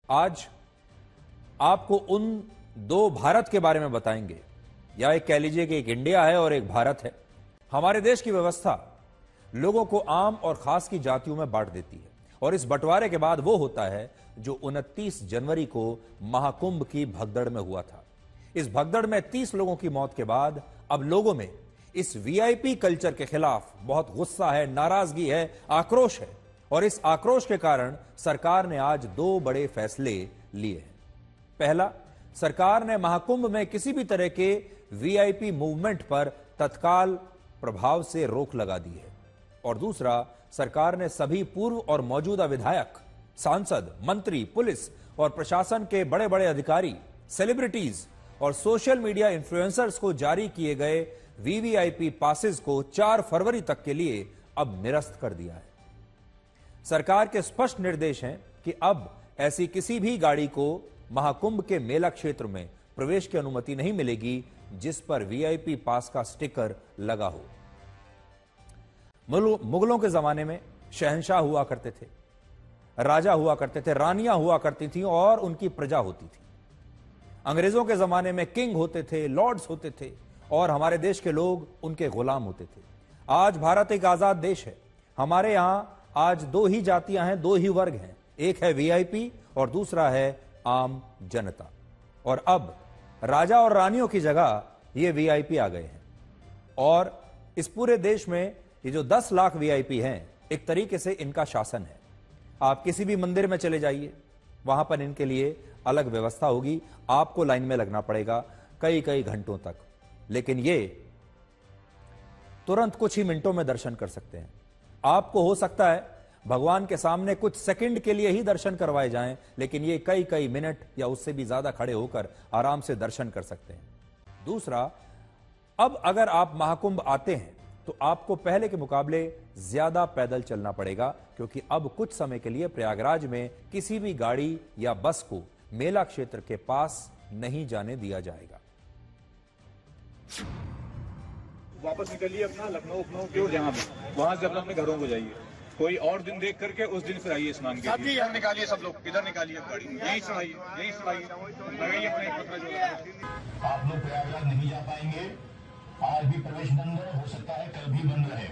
आज आपको उन दो भारत के बारे में बताएंगे, या एक कह लीजिए कि एक इंडिया है और एक भारत है। हमारे देश की व्यवस्था लोगों को आम और खास की जातियों में बांट देती है, और इस बंटवारे के बाद वो होता है जो 29 जनवरी को महाकुंभ की भगदड़ में हुआ था। इस भगदड़ में 30 लोगों की मौत के बाद अब लोगों में इस वीआईपी कल्चर के खिलाफ बहुत गुस्सा है, नाराजगी है, आक्रोश है, और इस आक्रोश के कारण सरकार ने आज दो बड़े फैसले लिए हैं। पहला, सरकार ने महाकुंभ में किसी भी तरह के वीआईपी मूवमेंट पर तत्काल प्रभाव से रोक लगा दी है, और दूसरा, सरकार ने सभी पूर्व और मौजूदा विधायक, सांसद, मंत्री, पुलिस और प्रशासन के बड़े बड़े अधिकारी, सेलिब्रिटीज और सोशल मीडिया इन्फ्लुएंसर्स को जारी किए गए वीवीआईपी पासेस को 4 फरवरी तक के लिए अब निरस्त कर दिया है। सरकार के स्पष्ट निर्देश हैं कि अब ऐसी किसी भी गाड़ी को महाकुंभ के मेला क्षेत्र में प्रवेश की अनुमति नहीं मिलेगी जिस पर वीआईपी पास का स्टिकर लगा हो। मुगलों के जमाने में शहंशाह हुआ करते थे, राजा हुआ करते थे, रानियां हुआ करती थीं और उनकी प्रजा होती थी। अंग्रेजों के जमाने में किंग होते थे, लॉर्ड्स होते थे, और हमारे देश के लोग उनके गुलाम होते थे। आज भारत एक आजाद देश है। हमारे यहां आज दो ही जातियां हैं, दो ही वर्ग हैं, एक है वीआईपी और दूसरा है आम जनता। और अब राजा और रानियों की जगह ये वीआईपी आ गए हैं, और इस पूरे देश में ये जो 10 लाख वीआईपी हैं, एक तरीके से इनका शासन है। आप किसी भी मंदिर में चले जाइए, वहां पर इनके लिए अलग व्यवस्था होगी, आपको लाइन में लगना पड़ेगा कई कई घंटों तक, लेकिन ये तुरंत कुछ ही मिनटों में दर्शन कर सकते हैं। आपको हो सकता है भगवान के सामने कुछ सेकंड के लिए ही दर्शन करवाए जाएं, लेकिन ये कई कई मिनट या उससे भी ज्यादा खड़े होकर आराम से दर्शन कर सकते हैं। दूसरा, अब अगर आप महाकुंभ आते हैं तो आपको पहले के मुकाबले ज्यादा पैदल चलना पड़ेगा, क्योंकि अब कुछ समय के लिए प्रयागराज में किसी भी गाड़ी या बस को मेला क्षेत्र के पास नहीं जाने दिया जाएगा। वापस निकलिए अपना लखनऊ के जहां वहां से अपने घरों को जाइए, कोई और दिन देख करके उस दिन फिर आइए स्नान के लिए। यहाँ निकालिए, सब लोग इधर निकालिए गाड़ी, यही चढ़ाइए, यही चढ़ाइए, लगाइए अपने पत्र जो। आप लोग प्रयागराज नहीं जा पाएंगे, आज भी प्रवेश बंद है, हो सकता है कल भी बंद रहे,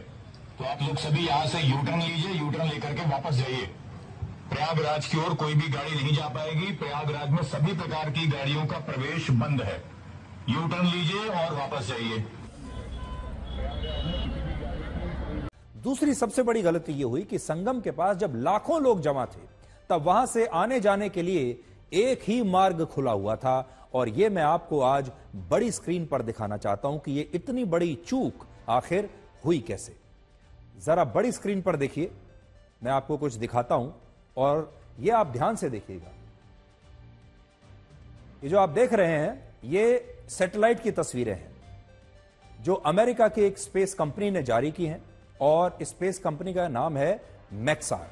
तो आप लोग सभी यहाँ से यूटर्न लीजिए, यूटर्न लेकर के वापस जाइए। प्रयागराज की ओर कोई भी गाड़ी नहीं जा पाएगी। प्रयागराज में सभी प्रकार की गाड़ियों का प्रवेश बंद है। यूटर्न लीजिए और वापस जाइए। दूसरी सबसे बड़ी गलती यह हुई कि संगम के पास जब लाखों लोग जमा थे, तब वहां से आने जाने के लिए एक ही मार्ग खुला हुआ था, और यह मैं आपको आज बड़ी स्क्रीन पर दिखाना चाहता हूं कि यह इतनी बड़ी चूक आखिर हुई कैसे। जरा बड़ी स्क्रीन पर देखिए, मैं आपको कुछ दिखाता हूं और यह आप ध्यान से देखिएगा। ये जो आप देख रहे हैं, ये सैटेलाइट की तस्वीरें हैं जो अमेरिका की एक स्पेस कंपनी ने जारी की हैं, और स्पेस कंपनी का नाम है मैक्सार।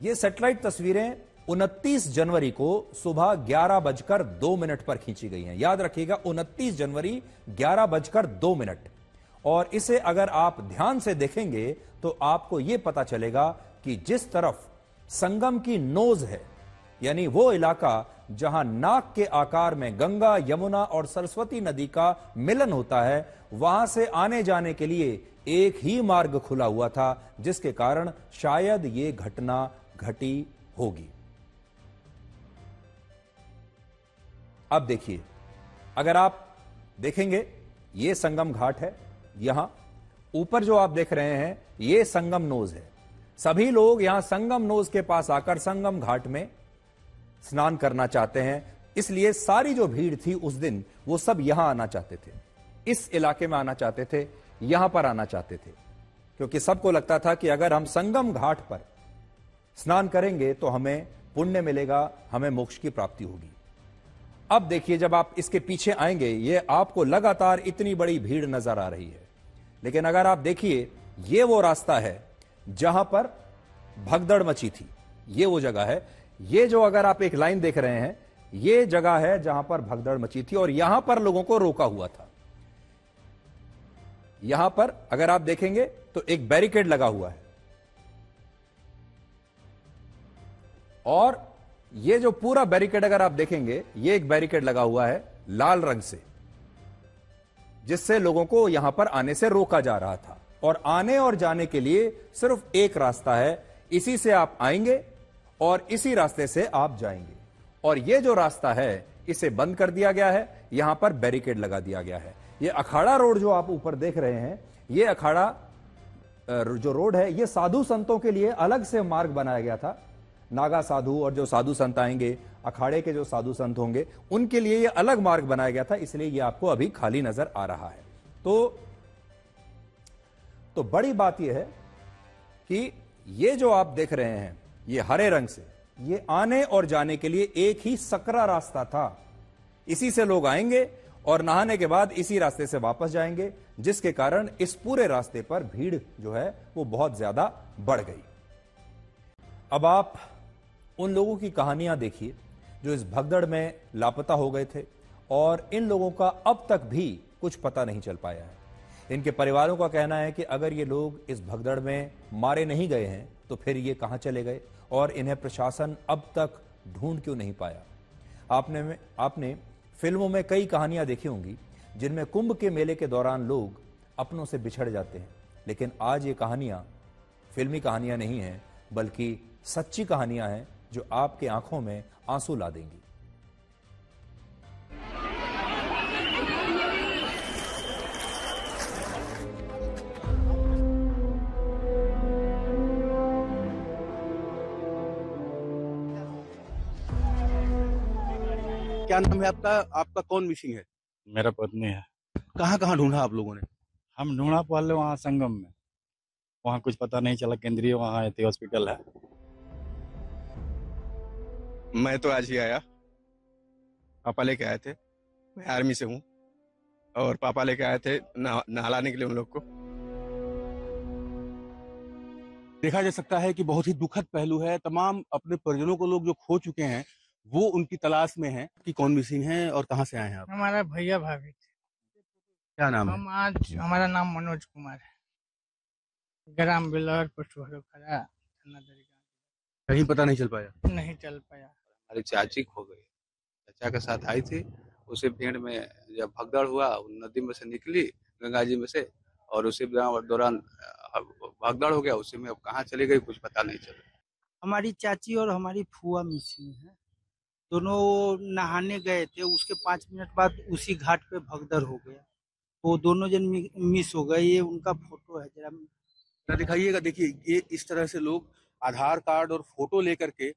ये सैटेलाइट तस्वीरें 29 जनवरी को सुबह 11:02 पर खींची गई हैं। याद रखिएगा, 29 जनवरी 11:02। और इसे अगर आप ध्यान से देखेंगे तो आपको यह पता चलेगा कि जिस तरफ संगम की नोज है, यानी वो इलाका जहां नाक के आकार में गंगा, यमुना और सरस्वती नदी का मिलन होता है, वहां से आने जाने के लिए एक ही मार्ग खुला हुआ था, जिसके कारण शायद ये घटना घटी होगी। अब देखिए, अगर आप देखेंगे, ये संगम घाट है, यहां ऊपर जो आप देख रहे हैं ये संगम नोज है। सभी लोग यहां संगम नोज के पास आकर संगम घाट में स्नान करना चाहते हैं, इसलिए सारी जो भीड़ थी उस दिन वो सब यहां आना चाहते थे, इस इलाके में आना चाहते थे, यहां पर आना चाहते थे, क्योंकि सबको लगता था कि अगर हम संगम घाट पर स्नान करेंगे तो हमें पुण्य मिलेगा, हमें मोक्ष की प्राप्ति होगी। अब देखिए, जब आप इसके पीछे आएंगे, ये आपको लगातार इतनी बड़ी भीड़ नजर आ रही है, लेकिन अगर आप देखिए, ये वो रास्ता है जहां पर भगदड़ मची थी, ये वो जगह है। ये जो अगर आप एक लाइन देख रहे हैं, ये जगह है जहां पर भगदड़ मची थी, और यहां पर लोगों को रोका हुआ था। यहां पर अगर आप देखेंगे तो एक बैरिकेड लगा हुआ है, और ये जो पूरा बैरिकेड अगर आप देखेंगे, ये एक बैरिकेड लगा हुआ है लाल रंग से, जिससे लोगों को यहां पर आने से रोका जा रहा था। और आने और जाने के लिए सिर्फ एक रास्ता है, इसी से आप आएंगे और इसी रास्ते से आप जाएंगे। और ये जो रास्ता है इसे बंद कर दिया गया है, यहां पर बैरिकेड लगा दिया गया है। ये अखाड़ा रोड जो आप ऊपर देख रहे हैं, ये अखाड़ा जो रोड है, ये साधु संतों के लिए अलग से मार्ग बनाया गया था। नागा साधु और जो साधु संत आएंगे, अखाड़े के जो साधु संत होंगे, उनके लिए ये अलग मार्ग बनाया गया था, इसलिए ये आपको अभी खाली नजर आ रहा है। तो बड़ी बात यह है कि ये जो आप देख रहे हैं, ये हरे रंग से, ये आने और जाने के लिए एक ही सकरा रास्ता था। इसी से लोग आएंगे और नहाने के बाद इसी रास्ते से वापस जाएंगे, जिसके कारण इस पूरे रास्ते पर भीड़ जो है वो बहुत ज्यादा बढ़ गई। अब आप उन लोगों की कहानियां देखिए जो इस भगदड़ में लापता हो गए थे, और इन लोगों का अब तक भी कुछ पता नहीं चल पाया है। इनके परिवारों का कहना है कि अगर ये लोग इस भगदड़ में मारे नहीं गए हैं तो फिर ये कहां चले गए, और इन्हें प्रशासन अब तक ढूंढ क्यों नहीं पाया। आपने फिल्मों में कई कहानियां देखी होंगी जिनमें कुंभ के मेले के दौरान लोग अपनों से बिछड़ जाते हैं, लेकिन आज ये कहानियां फिल्मी कहानियां नहीं हैं, बल्कि सच्ची कहानियां हैं जो आपके आंखों में आंसू ला देंगी। क्या नाम है आपका? आपका कौन मिसिंग है? मेरा पत्नी है। कहाँ कहाँ ढूंढा आप लोगों ने? हम ढूंढा पहले वहाँ संगम में, वहाँ कुछ पता नहीं चला, केंद्रीय वहाँ हॉस्पिटल है। मैं तो आज ही आया, पापा लेके आए थे, मैं आर्मी से हूँ, और पापा लेके आए थे नहलाने के लिए उन लोग को। देखा जा सकता है कि बहुत ही दुखद पहलू है। तमाम अपने परिजनों को लोग जो खो चुके हैं वो उनकी तलाश में हैं कि कौन मिसिंग है और कहाँ से आए हैं आप? हमारा भैया भाभी। क्या नाम है? हम आज, हमारा नाम मनोज कुमार है, ग्राम बिलहर पोस्ट खड़ा, कहीं पता नहीं चल पाया? नहीं चल पाया। हमारी चाची खो गई, चाचा के साथ आई थी, उसी भीड़ में जब भगदड़ हुआ, नदी में से निकली, गंगा जी में से, और उसी दौरान भगदड़ हो गया, उसी में अब कहाँ चली गई कुछ पता नहीं चला। हमारी चाची और हमारी फुआ मिसिंग है, दोनों नहाने गए थे, उसके 5 मिनट बाद उसी घाट पे भगदड़ हो गया, वो दोनों जन मिस हो गए। ये उनका फोटो है, जरा दिखाइएगा। देखिए, ये इस तरह से लोग आधार कार्ड और फोटो लेकर के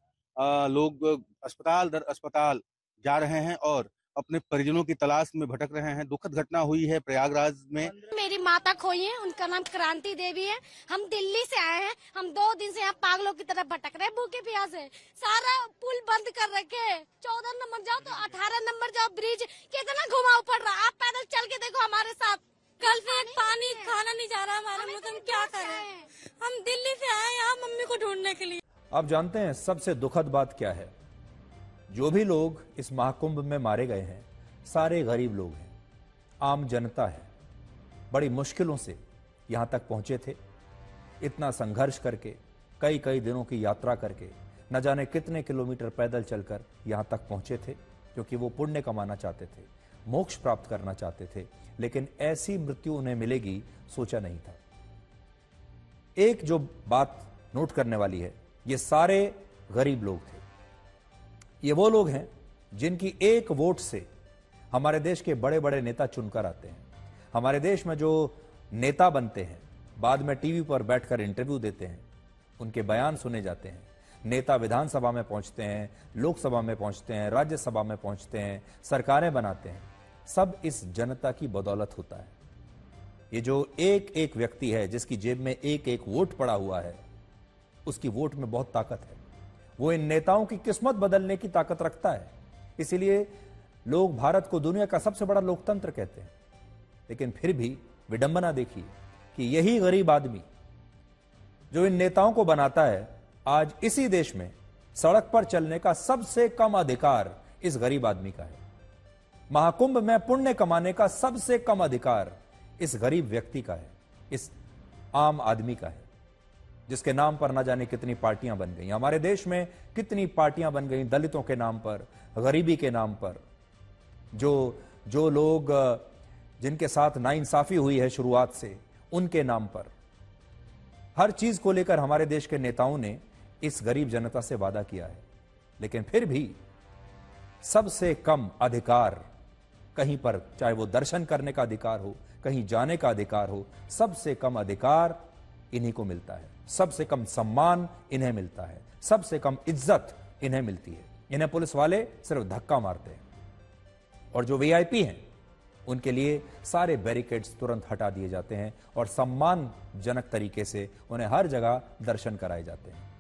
लोग अस्पताल दर अस्पताल जा रहे हैं और अपने परिजनों की तलाश में भटक रहे हैं। दुखद घटना हुई है प्रयागराज में। मेरी माता खोई है, उनका नाम क्रांति देवी है। हम दिल्ली से आए हैं, हम 2 दिन से यहाँ पागलों की तरह भटक रहे हैं, भूखे प्यासे। सारा पुल बंद कर रखे, 14 नंबर जाओ तो 18 नंबर जाओ, ब्रिज कितना घुमाव पड़ रहा है। आप पैदल चल के देखो हमारे साथ। कल से पानी खाना नहीं जा रहा हमारे मुंह से, हम क्या करें? हम दिल्ली से आए यहाँ मम्मी को ढूंढने के लिए। आप जानते हैं सबसे दुखद बात क्या है? जो भी लोग इस महाकुंभ में मारे गए हैं, सारे गरीब लोग हैं, आम जनता है। बड़ी मुश्किलों से यहां तक पहुंचे थे, इतना संघर्ष करके, कई कई दिनों की यात्रा करके, न जाने कितने किलोमीटर पैदल चलकर यहां तक पहुंचे थे, क्योंकि वो पुण्य कमाना चाहते थे, मोक्ष प्राप्त करना चाहते थे। लेकिन ऐसी मृत्यु उन्हें मिलेगी सोचा नहीं था। एक जो बात नोट करने वाली है, ये सारे गरीब लोग थे। ये वो लोग हैं जिनकी एक वोट से हमारे देश के बड़े बड़े नेता चुनकर आते हैं। हमारे देश में जो नेता बनते हैं, बाद में टीवी पर बैठकर इंटरव्यू देते हैं, उनके बयान सुने जाते हैं। नेता विधानसभा में पहुंचते हैं, लोकसभा में पहुंचते हैं, राज्यसभा में पहुंचते हैं, सरकारें बनाते हैं, सब इस जनता की बदौलत होता है। ये जो एक एक व्यक्ति है जिसकी जेब में एक एक वोट पड़ा हुआ है, उसकी वोट में बहुत ताकत है। वो इन नेताओं की किस्मत बदलने की ताकत रखता है। इसीलिए लोग भारत को दुनिया का सबसे बड़ा लोकतंत्र कहते हैं। लेकिन फिर भी विडंबना देखिए कि यही गरीब आदमी जो इन नेताओं को बनाता है, आज इसी देश में सड़क पर चलने का सबसे कम अधिकार इस गरीब आदमी का है। महाकुंभ में पुण्य कमाने का सबसे कम अधिकार इस गरीब व्यक्ति का है, इस आम आदमी का है। जिसके नाम पर ना जाने कितनी पार्टियां बन गई। हमारे देश में कितनी पार्टियां बन गई दलितों के नाम पर, गरीबी के नाम पर। जो लोग जिनके साथ नाइंसाफी हुई है शुरुआत से, उनके नाम पर। हर चीज को लेकर हमारे देश के नेताओं ने इस गरीब जनता से वादा किया है, लेकिन फिर भी सबसे कम अधिकार कहीं पर, चाहे वो दर्शन करने का अधिकार हो, कहीं जाने का अधिकार हो, सबसे कम अधिकार इन्हीं को मिलता है, सबसे कम सम्मान इन्हें मिलता है, सबसे कम इज्जत इन्हें मिलती है। इन्हें पुलिस वाले सिर्फ धक्का मारते हैं और जो वीआईपी हैं उनके लिए सारे बैरिकेड्स तुरंत हटा दिए जाते हैं और सम्मानजनक तरीके से उन्हें हर जगह दर्शन कराए जाते हैं।